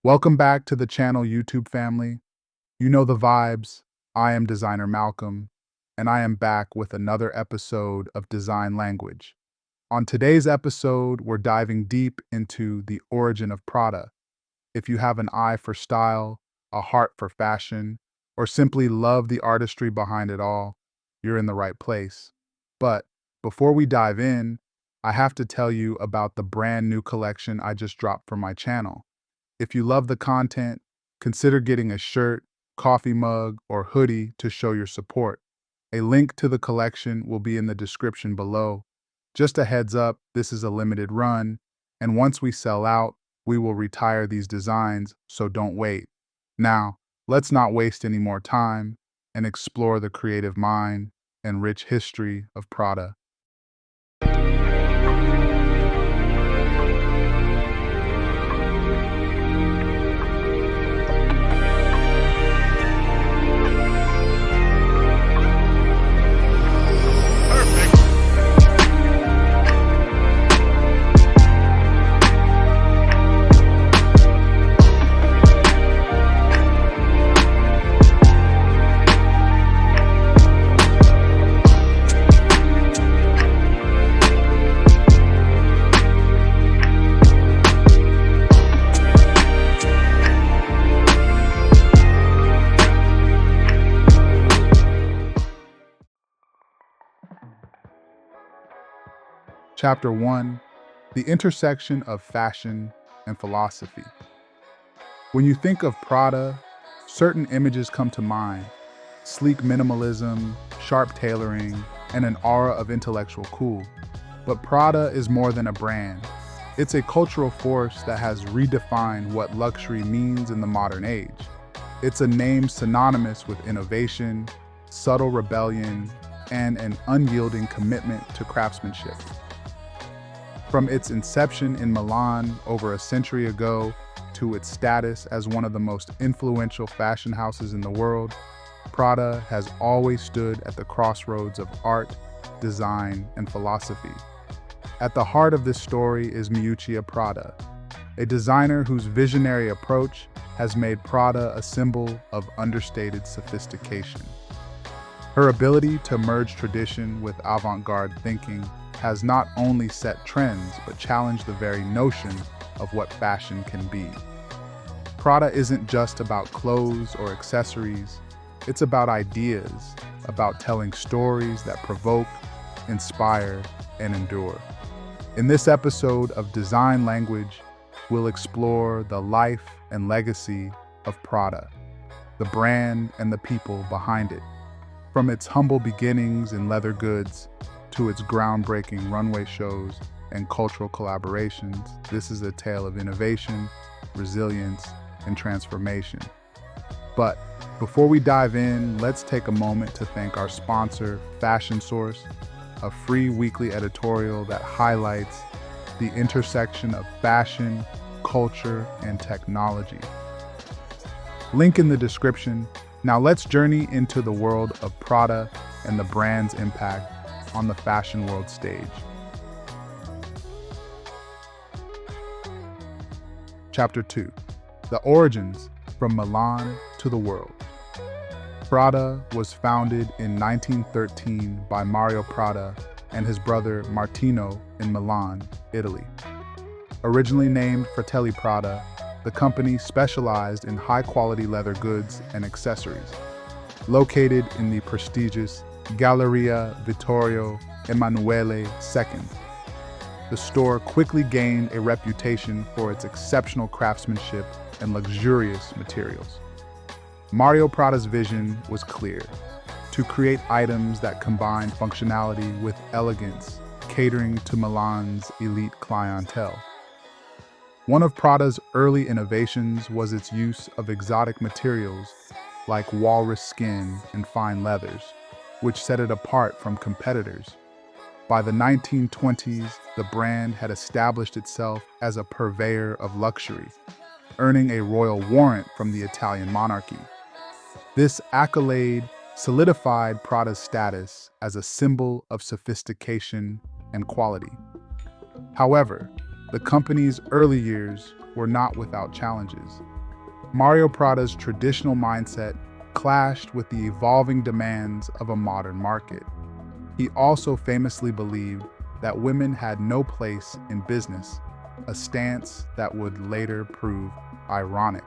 Welcome back to the channel, YouTube family. You know the vibes. I am designer Malcolm, and I am back with another episode of Design Language. On today's episode, we're diving deep into the origin of Prada. If you have an eye for style, a heart for fashion, or simply love the artistry behind it all, you're in the right place. But before we dive in, I have to tell you about the brand new collection I just dropped for my channel. If you love the content, consider getting a shirt, coffee mug, or hoodie to show your support. A link to the collection will be in the description below. Just a heads up, this is a limited run, and once we sell out, we will retire these designs, so don't wait. Now, let's not waste any more time and explore the creative mind and rich history of Prada. Chapter 1: The Intersection of Fashion and Philosophy. When you think of Prada, certain images come to mind: sleek minimalism, sharp tailoring, and an aura of intellectual cool. But Prada is more than a brand. It's a cultural force that has redefined what luxury means in the modern age. It's a name synonymous with innovation, subtle rebellion, and an unyielding commitment to craftsmanship. From its inception in Milan over a century ago to its status as one of the most influential fashion houses in the world, Prada has always stood at the crossroads of art, design, and philosophy. At the heart of this story is Miuccia Prada, a designer whose visionary approach has made Prada a symbol of understated sophistication. Her ability to merge tradition with avant-garde thinking has not only set trends, but challenged the very notion of what fashion can be. Prada isn't just about clothes or accessories, it's about ideas, about telling stories that provoke, inspire, and endure. In this episode of Design Language, we'll explore the life and legacy of Prada, the brand and the people behind it. From its humble beginnings in leather goods to its groundbreaking runway shows and cultural collaborations, this is a tale of innovation, resilience, and transformation. But before we dive in, let's take a moment to thank our sponsor, Fashion Source, a free weekly editorial that highlights the intersection of fashion, culture, and technology. Link in the description. Now let's journey into the world of Prada and the brand's impact on the fashion world stage. Chapter 2: The Origins from Milan to the World. Prada was founded in 1913 by Mario Prada and his brother Martino in Milan, Italy. Originally named Fratelli Prada, the company specialized in high-quality leather goods and accessories. Located in the prestigious Galleria Vittorio Emanuele II, the store quickly gained a reputation for its exceptional craftsmanship and luxurious materials. Mario Prada's vision was clear: to create items that combine functionality with elegance, catering to Milan's elite clientele. One of Prada's early innovations was its use of exotic materials like walrus skin and fine leathers, which set it apart from competitors. By the 1920s, the brand had established itself as a purveyor of luxury, earning a royal warrant from the Italian monarchy. This accolade solidified Prada's status as a symbol of sophistication and quality. However, the company's early years were not without challenges. Mario Prada's traditional mindset clashed with the evolving demands of a modern market. He also famously believed that women had no place in business, a stance that would later prove ironic.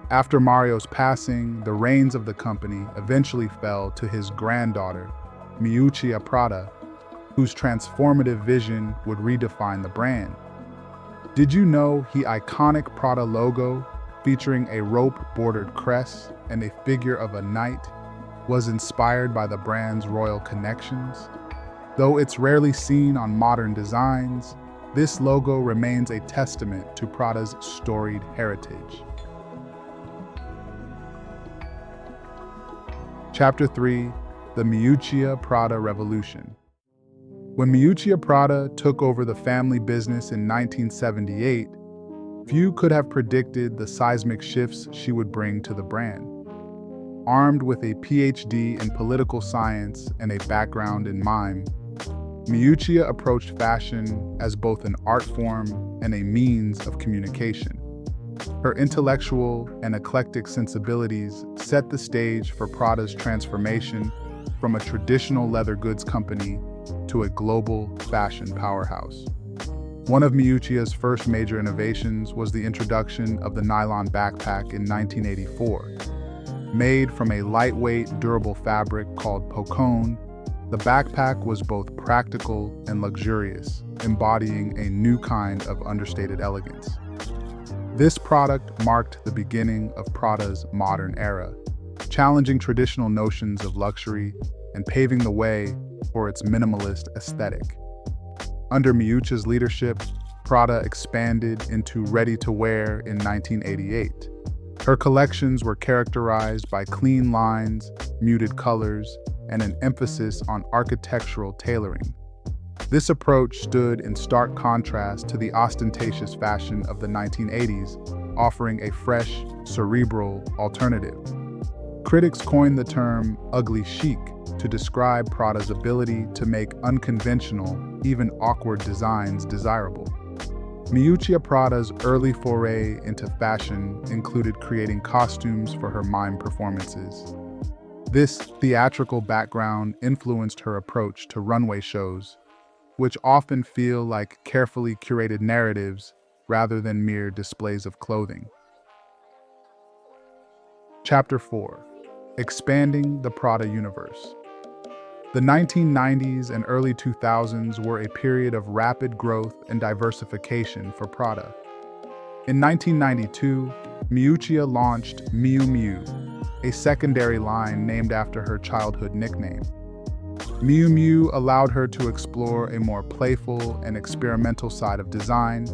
After Mario's passing, the reins of the company eventually fell to his granddaughter, Miuccia Prada, whose transformative vision would redefine the brand. Did you know the iconic Prada logo, featuring a rope-bordered crest and a figure of a knight, was inspired by the brand's royal connections? Though it's rarely seen on modern designs, this logo remains a testament to Prada's storied heritage. Chapter 3: The Miuccia Prada Revolution. When Miuccia Prada took over the family business in 1978, few could have predicted the seismic shifts she would bring to the brand. Armed with a PhD in political science and a background in mime, Miuccia approached fashion as both an art form and a means of communication. Her intellectual and eclectic sensibilities set the stage for Prada's transformation from a traditional leather goods company to a global fashion powerhouse. One of Miuccia's first major innovations was the introduction of the nylon backpack in 1984. Made from a lightweight, durable fabric called pocone, the backpack was both practical and luxurious, embodying a new kind of understated elegance. This product marked the beginning of Prada's modern era, challenging traditional notions of luxury and paving the way for its minimalist aesthetic. Under Miuccia's leadership, Prada expanded into ready-to-wear in 1988. Her collections were characterized by clean lines, muted colors, and an emphasis on architectural tailoring. This approach stood in stark contrast to the ostentatious fashion of the 1980s, offering a fresh, cerebral alternative. Critics coined the term ugly chic to describe Prada's ability to make unconventional, even awkward designs desirable. Miuccia Prada's early foray into fashion included creating costumes for her mime performances. This theatrical background influenced her approach to runway shows, which often feel like carefully curated narratives rather than mere displays of clothing. Chapter 4: Expanding the Prada Universe. The 1990s and early 2000s were a period of rapid growth and diversification for Prada. In 1992, Miuccia launched Miu Miu, a secondary line named after her childhood nickname. Miu Miu allowed her to explore a more playful and experimental side of design,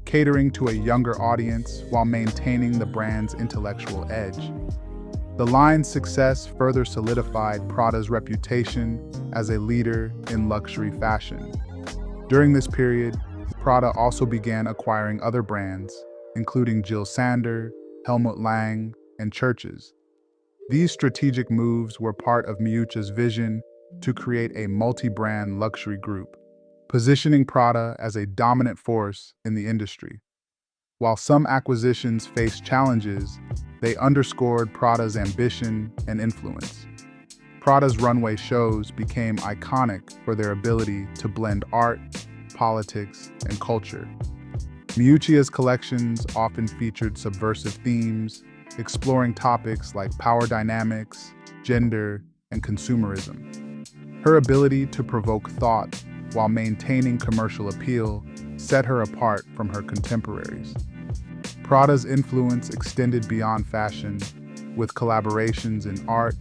catering to a younger audience while maintaining the brand's intellectual edge. The line's success further solidified Prada's reputation as a leader in luxury fashion. During this period, Prada also began acquiring other brands, including Jil Sander, Helmut Lang, and Church's. These strategic moves were part of Miuccia's vision to create a multi-brand luxury group, positioning Prada as a dominant force in the industry. While some acquisitions faced challenges, they underscored Prada's ambition and influence. Prada's runway shows became iconic for their ability to blend art, politics, and culture. Miuccia's collections often featured subversive themes, exploring topics like power dynamics, gender, and consumerism. Her ability to provoke thought while maintaining commercial appeal set her apart from her contemporaries. Prada's influence extended beyond fashion, with collaborations in art,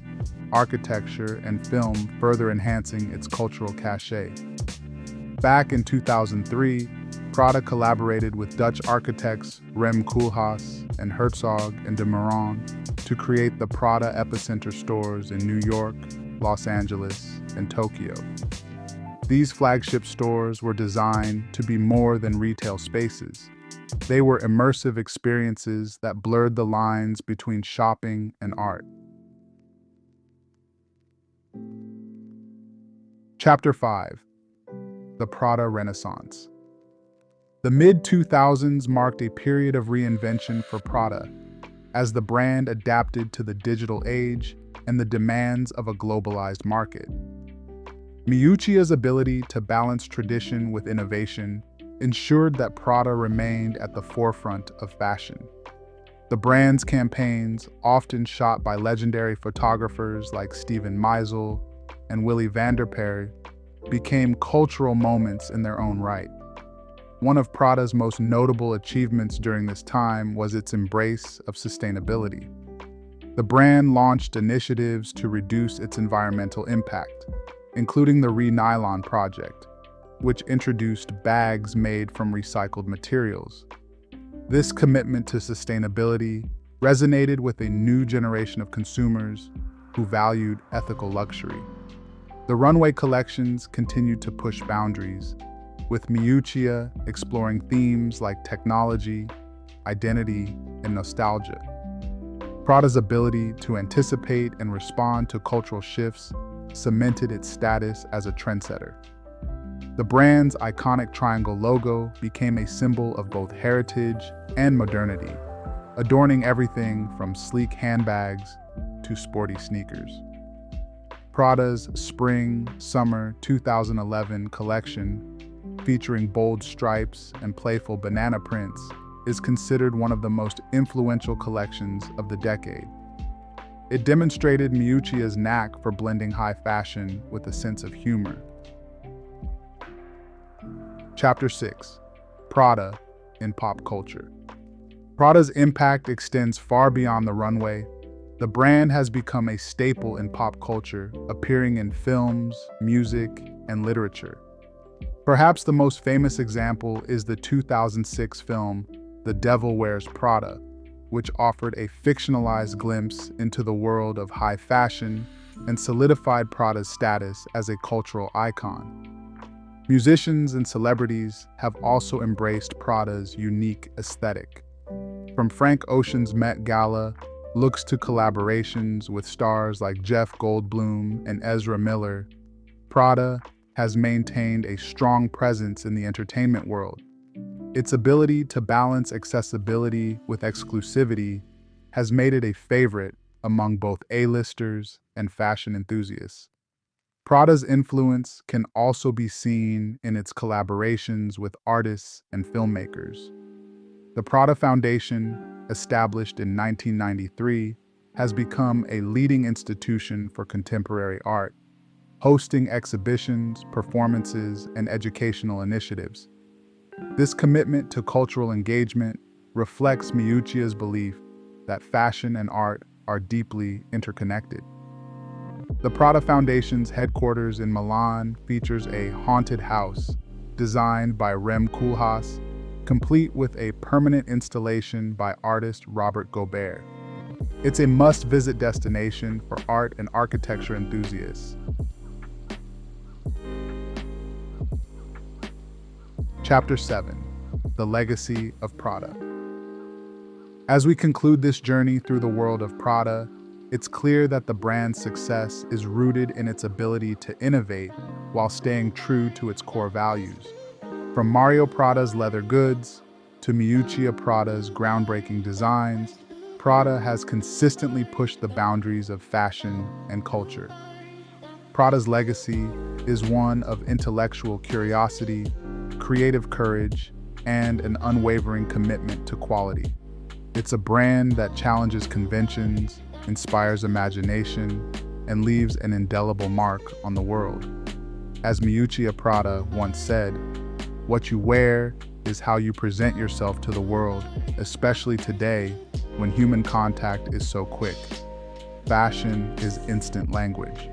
architecture, and film further enhancing its cultural cachet. Back in 2003, Prada collaborated with Dutch architects Rem Koolhaas and Herzog and de Meuron to create the Prada Ep.7 stores in New York, Los Angeles, and Tokyo. These flagship stores were designed to be more than retail spaces. They were immersive experiences that blurred the lines between shopping and art. Chapter 5: The Prada Renaissance. The mid-2000s marked a period of reinvention for Prada, as the brand adapted to the digital age and the demands of a globalized market. Miuccia's ability to balance tradition with innovation ensured that Prada remained at the forefront of fashion. The brand's campaigns, often shot by legendary photographers like Steven Meisel and Willy van der Perre, became cultural moments in their own right. One of Prada's most notable achievements during this time was its embrace of sustainability. The brand launched initiatives to reduce its environmental impact, including the Nylon project, which introduced bags made from recycled materials. This commitment to sustainability resonated with a new generation of consumers who valued ethical luxury. The runway collections continued to push boundaries, with Miuccia exploring themes like technology, identity, and nostalgia. Prada's ability to anticipate and respond to cultural shifts cemented its status as a trendsetter. The brand's iconic triangle logo became a symbol of both heritage and modernity, adorning everything from sleek handbags to sporty sneakers. Prada's Spring/Summer 2011 collection, featuring bold stripes and playful banana prints, is considered one of the most influential collections of the decade. It demonstrated Miuccia's knack for blending high fashion with a sense of humor. Chapter 6. Prada in Pop Culture. Prada's impact extends far beyond the runway. The brand has become a staple in pop culture, appearing in films, music, and literature. Perhaps the most famous example is the 2006 film The Devil Wears Prada, which offered a fictionalized glimpse into the world of high fashion and solidified Prada's status as a cultural icon. Musicians and celebrities have also embraced Prada's unique aesthetic. From Frank Ocean's Met Gala looks to collaborations with stars like Jeff Goldblum and Ezra Miller, Prada has maintained a strong presence in the entertainment world. Its ability to balance accessibility with exclusivity has made it a favorite among both A-listers and fashion enthusiasts. Prada's influence can also be seen in its collaborations with artists and filmmakers. The Prada Foundation, established in 1993, has become a leading institution for contemporary art, hosting exhibitions, performances, and educational initiatives. This commitment to cultural engagement reflects Miuccia's belief that fashion and art are deeply interconnected. The Prada Foundation's headquarters in Milan features a haunted house designed by Rem Koolhaas, complete with a permanent installation by artist Robert Gobert. It's a must-visit destination for art and architecture enthusiasts. Chapter 7. The Legacy of Prada. As we conclude this journey through the world of Prada, it's clear that the brand's success is rooted in its ability to innovate while staying true to its core values. From Mario Prada's leather goods to Miuccia Prada's groundbreaking designs, Prada has consistently pushed the boundaries of fashion and culture. Prada's legacy is one of intellectual curiosity, creative courage, and an unwavering commitment to quality. It's a brand that challenges conventions, inspires imagination, and leaves an indelible mark on the world. As Miuccia Prada once said, "What you wear is how you present yourself to the world, especially today when human contact is so quick. Fashion is instant language."